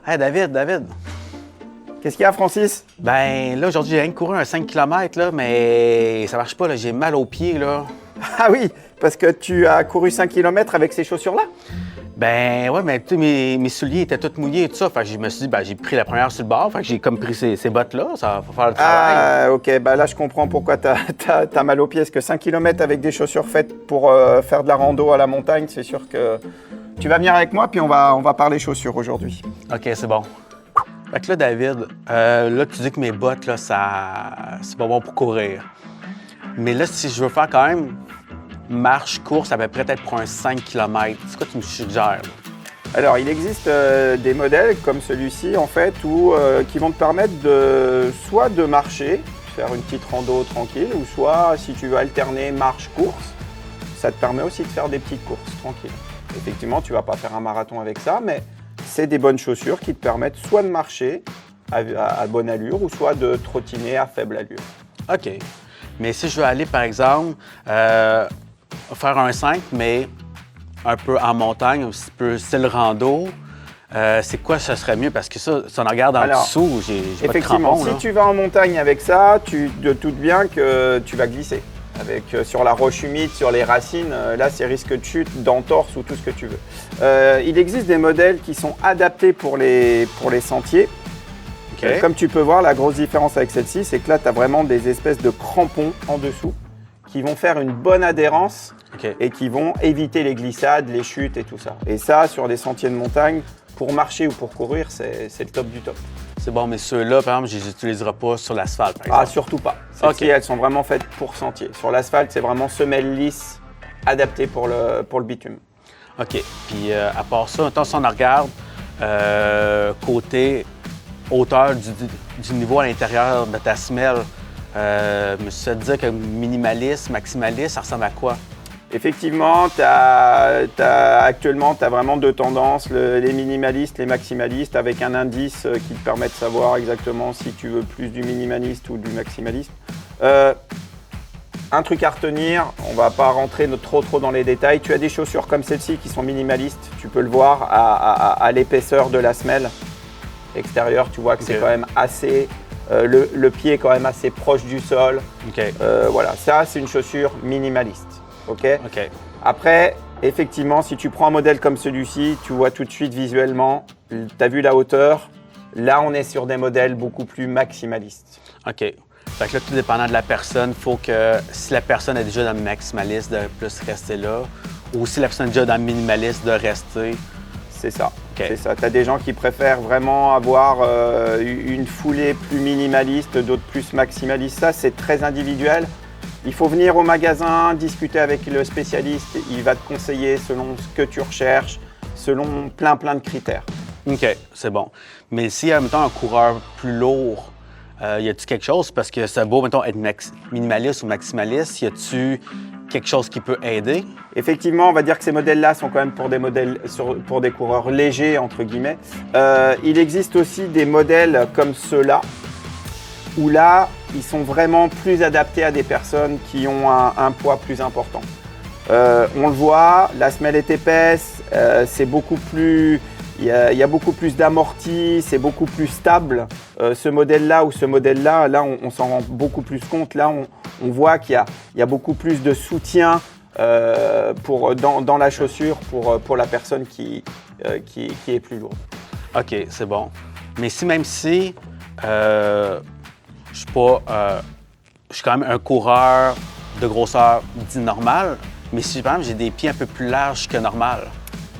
Hey David. Qu'est-ce qu'il y a, Francis? Ben là, aujourd'hui, j'ai rien que couru un 5 km, là, mais ça marche pas, là. J'ai mal aux pieds, là. Ah oui, parce que tu as couru 5 km avec ces chaussures-là? Ben ouais, mais tu sais, mes souliers étaient tous mouillés et tout ça. Fait que je me suis dit, ben j'ai pris la première sur le bord. Fait que j'ai comme pris ces bottes-là. Ça va faire le travail. Ah, ok. Bah là, je comprends pourquoi t'as mal aux pieds. Parce que 5 km avec des chaussures faites pour faire de la rando à la montagne, c'est sûr que tu vas venir avec moi, puis on va parler chaussures aujourd'hui. OK, c'est bon. Fait que là, David, là, tu dis que mes bottes, là, c'est pas bon pour courir. Mais là, si je veux faire quand même marche-course à peu près peut-être pour un 5 km, c'est quoi que tu me suggères? Alors, il existe des modèles comme celui-ci, en fait, qui vont te permettre soit de marcher, faire une petite rando tranquille, ou soit, si tu veux alterner marche-course, ça te permet aussi de faire des petites courses tranquilles. Effectivement, tu ne vas pas faire un marathon avec ça, mais c'est des bonnes chaussures qui te permettent soit de marcher à bonne allure, ou soit de trottiner à faible allure. OK. Mais si je veux aller, par exemple, faire un 5, mais un peu en montagne, un petit peu style rando, c'est quoi ce serait mieux? Parce que ça, si on regarde en dessous, j'ai pas de crampons. Si tu vas en montagne avec ça, tu te doutes bien que tu vas glisser. Sur la roche humide, sur les racines, là c'est risque de chute, d'entorse ou tout ce que tu veux. Il existe des modèles qui sont adaptés pour les sentiers. Okay. Comme tu peux voir, la grosse différence avec celle-ci, c'est que là tu as vraiment des espèces de crampons en dessous qui vont faire une bonne adhérence et qui vont éviter les glissades, les chutes et tout ça. Et ça, sur des sentiers de montagne, pour marcher ou pour courir, c'est le top du top. C'est bon, mais ceux-là, par exemple, je les utiliserai pas sur l'asphalte, par exemple? Ah, surtout pas. Celles-ci, elles sont vraiment faites pour sentier. Sur l'asphalte, c'est vraiment semelle lisse, adaptée pour le bitume. OK. Puis, à part ça, maintenant, si on regarde côté hauteur du niveau à l'intérieur de ta semelle, me suis dit que minimaliste, maximaliste, ça ressemble à quoi? Effectivement, actuellement, tu as vraiment deux tendances, les minimalistes, les maximalistes, avec un indice qui te permet de savoir exactement si tu veux plus du minimaliste ou du maximaliste. Un truc à retenir, on ne va pas rentrer trop dans les détails. Tu as des chaussures comme celle-ci qui sont minimalistes, tu peux le voir à l'épaisseur de la semelle extérieure, tu vois que c'est quand même assez... le pied est quand même assez proche du sol. Voilà, ça c'est une chaussure minimaliste. Okay. Après, effectivement, si tu prends un modèle comme celui-ci, tu vois tout de suite visuellement, tu as vu la hauteur, là on est sur des modèles beaucoup plus maximalistes. OK. Fait que là, tout dépendant de la personne, il faut que si la personne est déjà dans le maximaliste, de plus rester là, ou si la personne est déjà dans le minimaliste, de rester. C'est ça. C'est ça. Tu as des gens qui préfèrent vraiment avoir une foulée plus minimaliste, d'autres plus maximalistes. Ça, c'est très individuel. Il faut venir au magasin, discuter avec le spécialiste. Il va te conseiller selon ce que tu recherches, selon plein de critères. OK, c'est bon. Mais si, mettons, un coureur plus lourd, y a-t-il quelque chose? Parce que ça vaut, mettons, être minimaliste ou maximaliste. Y a-t-il quelque chose qui peut aider? Effectivement, on va dire que ces modèles-là sont quand même pour des coureurs légers, entre guillemets. Il existe aussi des modèles comme ceux-là, où là, ils sont vraiment plus adaptés à des personnes qui ont un poids plus important. On le voit, la semelle est épaisse, c'est beaucoup plus... Il y a beaucoup plus d'amorti, c'est beaucoup plus stable. Ce modèle-là ou ce modèle-là, là, on s'en rend beaucoup plus compte. Là, on voit qu'il y a beaucoup plus de soutien dans la chaussure pour la personne qui est plus lourde. OK, c'est bon. Mais même si je suis quand même un coureur de grosseur dite normale, mais si par exemple j'ai des pieds un peu plus larges que normal,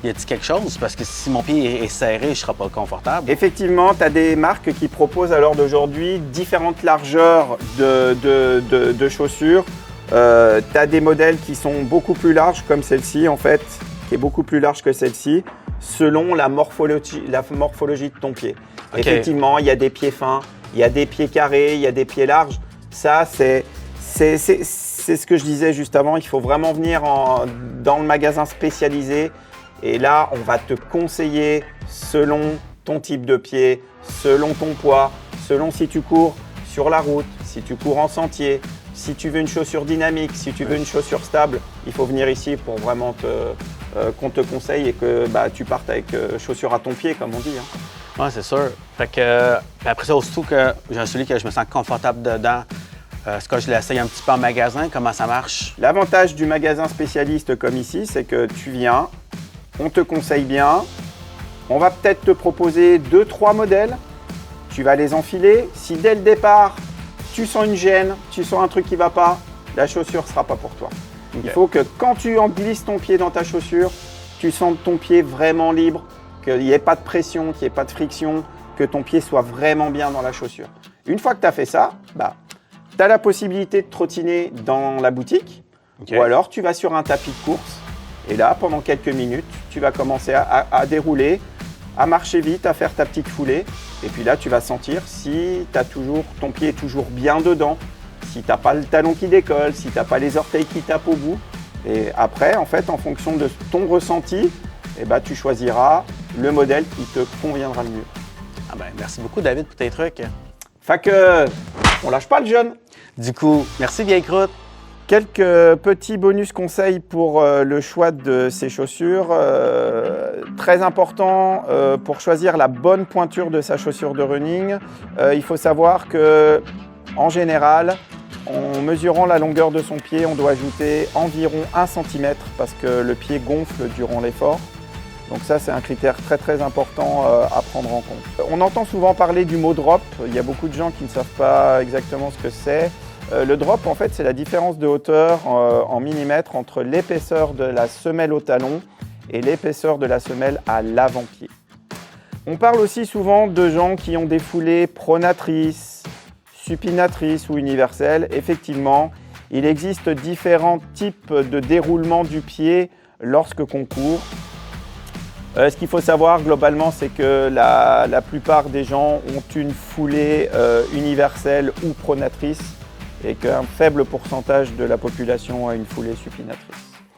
y a-t-il quelque chose? Parce que si mon pied est serré, je ne serai pas confortable. Effectivement, tu as des marques qui proposent à l'heure d'aujourd'hui différentes largeurs de chaussures. Tu as des modèles qui sont beaucoup plus larges, comme celle-ci en fait, qui est beaucoup plus large que celle-ci, selon la morphologie de ton pied. Effectivement, il y a des pieds fins, il y a des pieds carrés, il y a des pieds larges. Ça, c'est ce que je disais juste avant. Il faut vraiment venir dans le magasin spécialisé. Et là, on va te conseiller selon ton type de pied, selon ton poids, selon si tu cours sur la route, si tu cours en sentier, si tu veux une chaussure dynamique, si tu veux une chaussure stable. Il faut venir ici pour vraiment qu'on te conseille et que tu partes avec chaussures à ton pied, comme on dit. Hein. Oui, c'est sûr. Fait que, puis après ça, aussitôt que j'ai un soulier que je me sens confortable dedans, est-ce que je l'essaye un petit peu en magasin? Comment ça marche? L'avantage du magasin spécialiste comme ici, c'est que tu viens, on te conseille bien, on va peut-être te proposer 2-3 modèles, tu vas les enfiler. Si dès le départ, tu sens une gêne, tu sens un truc qui ne va pas, la chaussure ne sera pas pour toi. Okay. Il faut que quand tu en glisses ton pied dans ta chaussure, tu sens ton pied vraiment libre, qu'il n'y ait pas de pression, qu'il n'y ait pas de friction, que ton pied soit vraiment bien dans la chaussure. Une fois que tu as fait ça, tu as la possibilité de trottiner dans la boutique, okay. Ou alors tu vas sur un tapis de course et là, pendant quelques minutes, tu vas commencer à dérouler, à marcher vite, à faire ta petite foulée. Et puis là, tu vas sentir si ton pied est toujours bien dedans, si tu n'as pas le talon qui décolle, si tu n'as pas les orteils qui tapent au bout. Et après, en fait, en fonction de ton ressenti, tu choisiras le modèle qui te conviendra le mieux. Ah ben, merci beaucoup, David, pour tes trucs. Fait que, on lâche pas le jeune. Du coup, merci Vieille Croûte. Quelques petits bonus conseils pour le choix de ces chaussures. Très important pour choisir la bonne pointure de sa chaussure de running. Il faut savoir que, en général, en mesurant la longueur de son pied, on doit ajouter environ 1 cm parce que le pied gonfle durant l'effort. Donc ça, c'est un critère très très important à prendre en compte. On entend souvent parler du mot drop. Il y a beaucoup de gens qui ne savent pas exactement ce que c'est. Le drop, en fait, c'est la différence de hauteur en millimètres entre l'épaisseur de la semelle au talon et l'épaisseur de la semelle à l'avant-pied. On parle aussi souvent de gens qui ont des foulées pronatrices, supinatrices ou universelles. Effectivement, il existe différents types de déroulement du pied lorsque qu'on court. Ce qu'il faut savoir globalement, c'est que la plupart des gens ont une foulée universelle ou pronatrice et qu'un faible pourcentage de la population a une foulée supinatrice.